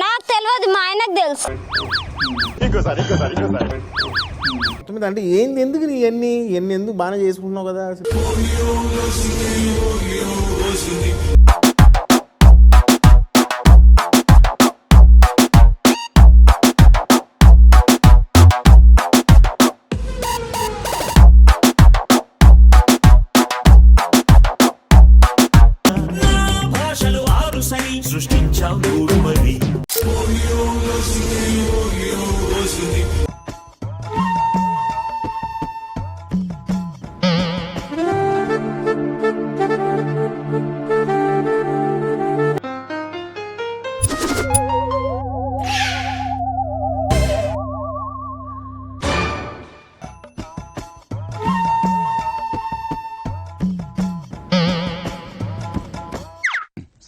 నాకు తెలియదు, మా ఆయనకు తెలుసు. అంటే ఏంది, ఎందుకు నీ ఎన్ని ఎందుకు బాగానే చేసుకుంటున్నావు కదా.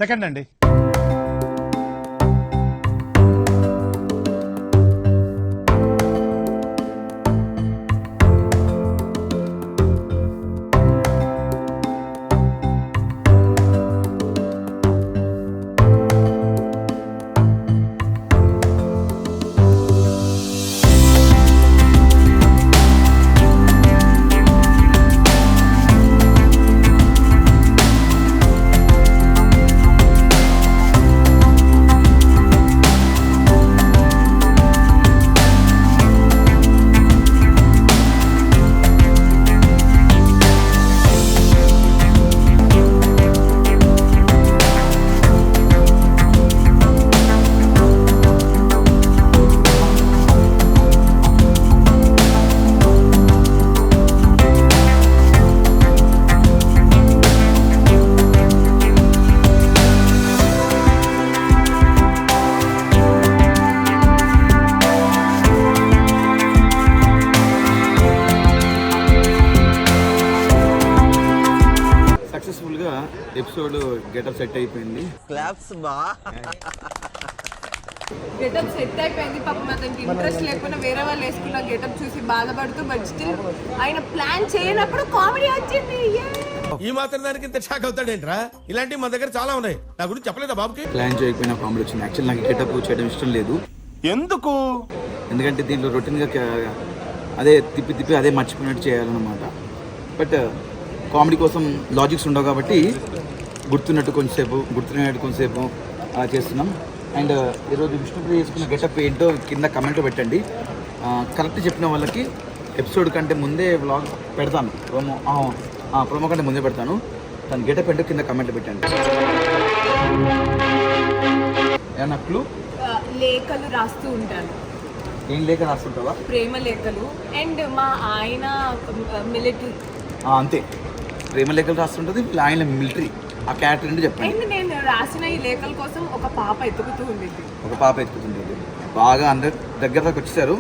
సెకండ్ అండి. ఎపిసోడ్ గెటప్ సెట్ అయిపోయింది. క్లాప్స్ బా. గెటప్ సెట్ అయిపోయింది. పాపం అతనికి ఇంట్రెస్ట్ లేకుండా వేరే వాళ్ళు వేసుకున్న గెటప్ చూసి బాధపడుతూ బట్ స్టిల్ ఆయన ప్లాన్ చేయనప్పుడు కామెడీ వచ్చింది. ఈ మాత్రం దానికి ఇంత షాక్ అవుతాడేంట్రా? ఇలాంటివి మన దగ్గర చాలా ఉన్నాయి. నా గురించి చెప్పలేదా బాబుకి? ప్లాన్ చేయకపోయినా కామెడీ వచ్చింది. యాక్చువల్ నాకు గెటప్ చేయడం ఇష్టం లేదు. ఎందుకు? ఎందుకంటే దీంట్లో రొటీన్గా అదే తిప్పి అదే మర్చిపోయినట్టు చేయాలన్నమాట. బట్ కామెడీ కోసం లాజిక్స్ ఉండవు కాబట్టి గుర్తున్నట్టు కొంచెంసేపు అలా చేస్తున్నాం. అండ్ ఈరోజు విష్ణుప్రియ చేసుకున్న గెటప్ ఏంటో కింద కమెంట్లో పెట్టండి. కరెక్ట్ చెప్పిన వాళ్ళకి ఎపిసోడ్ కంటే ముందే వ్లాగ్ పెడతాను, ప్రోమో కంటే ముందే పెడతాను. తన గెటప్ ఏంటో కింద కమెంట్లో పెట్టండి. ఏమన్నా క్లూ? లేఖలు రాస్తూ ఉంటాను. ఏం లేఖ రాస్తుంటావా? ప్రేమ లేఖలు. అండ్ మా ఆయన మిలిటరీ. అంతే, ప్రేమ లేఖలు రాస్తుంటుంది. ఆయన మిలిటరీ. ఆ క్యారెక్టర్ ఏంటి చెప్పండి. నేను రాసిన ఈ లేఖల కోసం ఒక పాప ఎత్తుకుతూ ఉండేది. బాగా అందరు దగ్గర దాకా వచ్చేసారు.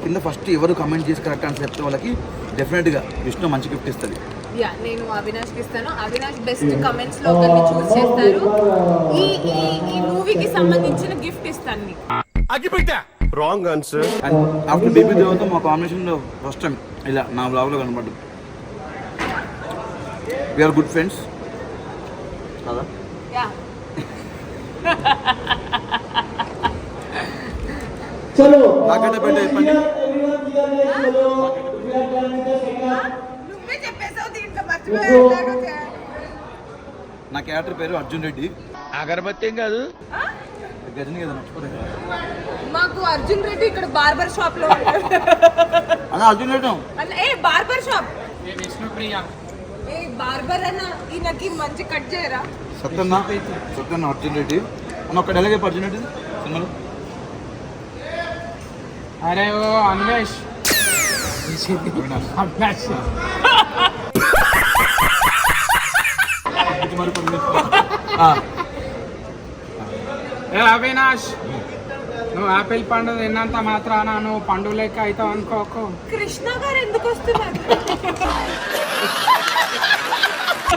కింద ఫస్ట్ ఎవరు కమెంట్ చేసి కరెక్ట్ అని చెప్తే వాళ్ళకి డెఫినెట్గా విష్ణు మంచి గిఫ్ట్ ఇస్తుంది. నేను అవినాష్కి ఇస్తాను. అవినాష్ బెస్ట్ కమెంట్స్ లో ఒకరిని చూస్ చేస్తారు. ఈ మూవీకి సంబంధించిన గిఫ్ట్ ఇస్తాను. Wrong answer. ఆఫ్టర్ బేబీ దేవత మా కాంబినేషన్ ఫస్ట్ టైం ఇలా నా బ్లాగ్లో కనపడ్డు. వీఆర్ గుడ్ ఫ్రెండ్స్ కదా. నాకంటే పెట్టే చెప్పండి. నా క్యారెక్టర్ పేరు అర్జున్ రెడ్డి. అగరబత్తి ఏం కాదు, గజని కదా మర్చిపోలేదు. మాకు అర్జున్ రెడ్డి ఇక్కడ బార్బర్ షాప్ లో అలా Arjun Reddy barber shop. Barber అన్న ఈయనకి మంచి కట్ చేయరా? సత్యన్న అర్జున్ రెడ్డి అన్న ఒక డైలాగ్ చెప్పు. అర్జున్ రెడ్డి సినిమాలో అరే ఓ అన్వేష్ ఏ అవినాష్, నువ్వు ఆపిల్ పండు తిన్నంత మాత్రాన నువ్వు పండు లెక్క అవుతావు అనుకోకు. కృష్ణ గారు ఎందుకు వస్తున్నారు?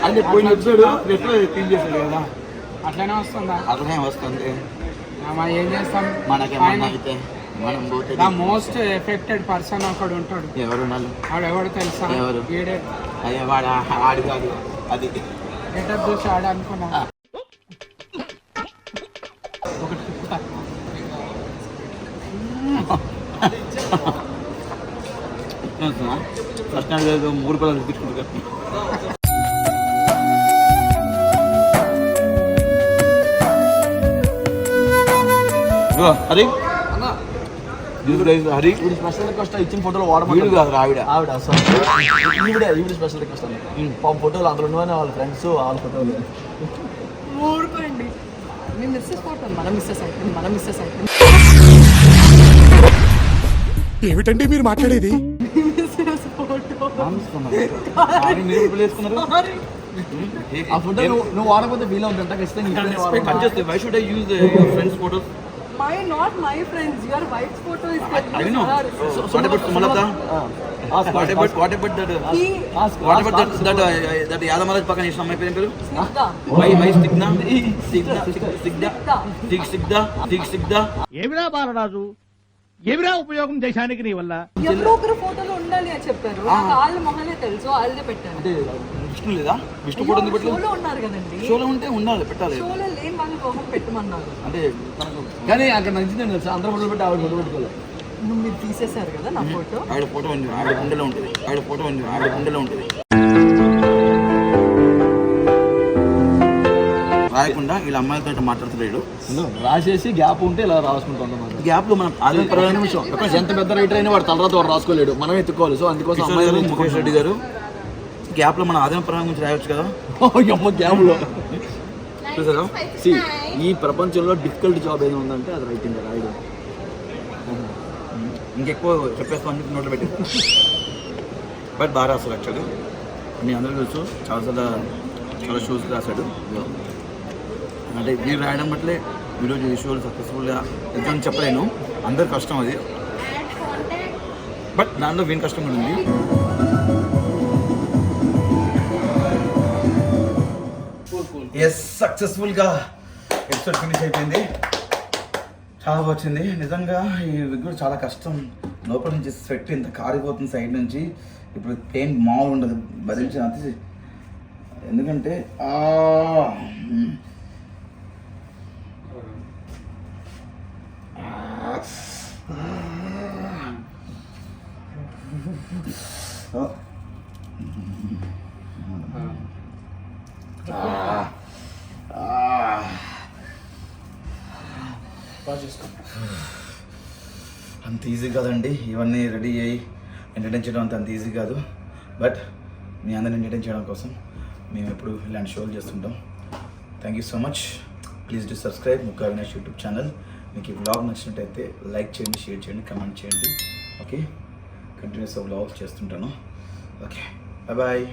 అంటే పోయిన ఎపిసోడ్ క్లీన్ చేశాడు కదా, అట్లనే వస్తుందా? అట్లనే వస్తుంది. మరి ఏం చేస్తాం? మనకేమన్నా అయితే మనం పోతే ద మోస్ట్ ఎఫెక్టెడ్ పర్సన్ ఒకడు ఉంటాడు. ఎవరు వాళ్ళు? వాడు ఎవడు తెలుసా? ఎవరు? వీడే. అదే వాడు ఆడు కాదు అది. గెటప్ చూసి ఆడ అనుకున్నా. ఒకటి తిప్పుతా. ఫస్ట్ 3 రూపాయలు తీసుకుంటారు. హరి హరి స్పెషల్ రిక్వెస్ట్ ఇచ్చిన ఫోటోలు వాడమని వీడు కాదు ఆవిడ. ఆవిడ ఈవిడ స్పెషల్ రిక్వెస్ట్ అండి. ఫోటోలు అందులో ఉన్నవని వాళ్ళ ఫ్రెండ్స్ వాళ్ళ ఫోటోలు ఊరుకోండి. మీ మిస్సెస్ ఫోటో మనం మిస్సెస్ అయిపోయింది. ఏమిటండి మీరు మాట్లాడేది? Missus photo. ఆ ఫోటో నువ్వు వాడకపోతే ఫీల్ అవుతుంట ఖచ్చితంగా. Why should I use your friend's photos? Not my friends. Your wife's photo is I know. What about Sumalata? What about that? What about that Yadamaraj Pakan is my parent? Why Sigda? ఏమిరా బాలరాజు, ఏమిరా ఉపయోగం దేశానికి నీ వల్ల? ఎవరో ఒకరు ఫోటోలో ఉండాలి అని చెప్పారు. వాళ్ళ మొహనే తెలుసు, వాళ్ళే పెట్టారు. విష్ణు లేదా? విష్ణు ఫోటో ఎందుకు పెట్టలేదు? షోలో ఉన్నారు కదండి. షోలో ఉంటే ఉండాలి, పెట్టాలి. షోలో లేని వాళ్ళ మొహం పెట్టమన్నారు. అంటే తనకు కానీ అక్కడ నచ్చింది తెలుసు. అందరూ ఫోటో పెట్టి ఆవిడ ఫోటో పెట్టుకోవాలి. నువ్వు మీరు తీసేశారు కదా నా ఫోటో. ఆవిడ ఫోటో ఉంది, ఆవిడ గుండెలో ఉంటుంది. రాయకుండా వీళ్ళ అమ్మాయిలతో మాట్లాడుతున్నాడు. రాసేసి గ్యాప్ ఉంటే ఇలా రాసుకుంటాం అన్నమాట. గ్యాప్ లో మనం అదే నిమిషం ఎంత పెద్ద రైటర్ అయినా వాడు తలరాత వాడు రాసుకోలేడు, మనం ఎత్తుకోవాలి. సో అందుకోసం అమ్మాయి ముఖేష్ రెడ్డి గారు గ్యాప్ లో మన ఆదాయం పరంగా గురించి రాయొచ్చు కదా. అమ్మ గ్యాప్ లో చూసారా? ఈ ప్రపంచంలో డిఫికల్ట్ జాబ్ ఏదో ఉందంటే అది రైటింగ్, రాయడం. ఇంకెక్కువ చెప్పేస్తామని నోట్లో పెట్టి బట్ బాగా రాస్తాడు. యాక్చువల్లీ మీ అందరూ తెలుసు, చాలా షోస్ రాశాడు. అంటే మీరు రాయడం బట్లే ఈరోజు ఈ షోలు సక్సెస్ఫుల్గా ఎంతని చెప్పలేను, అందరు కష్టం అది. బట్ దాంట్లో వీని కష్టం కూడా ఉంది. ఎస్, సక్సెస్ఫుల్గా ఎపిసోడ్ ఫినిష్ అయిపోయింది. చాలా వచ్చింది నిజంగా. ఈ విగ్ కూడా చాలా కష్టం. లోపల నుంచి స్వెట్ ఇంత కారిపోతుంది సైడ్ నుంచి. ఇప్పుడు పెయిన్ మామూలు ఉండదు, భరించిన అతి. ఎందుకంటే అంత ఈజీ కాదండి ఇవన్నీ రెడీ అయ్యి ఎంటర్టైన్ చేయడం అంత ఈజీ కాదు. బట్ మీ అందరిని ఎంటర్టైన్ చేయడం కోసం మేము ఎప్పుడు ఇలాంటి షోలు చేస్తుంటాం. Thank you so much. Please do subscribe ముక్కు అవినాష్ యూట్యూబ్ ఛానల్. మీకు ఈ బ్లాగ్ నచ్చినట్టయితే లైక్ చేయండి, షేర్ చేయండి, కమెంట్ చేయండి. ఓకే, కంటిన్యూస్గా బ్లాగ్స్ చేస్తుంటాను. Okay, bye.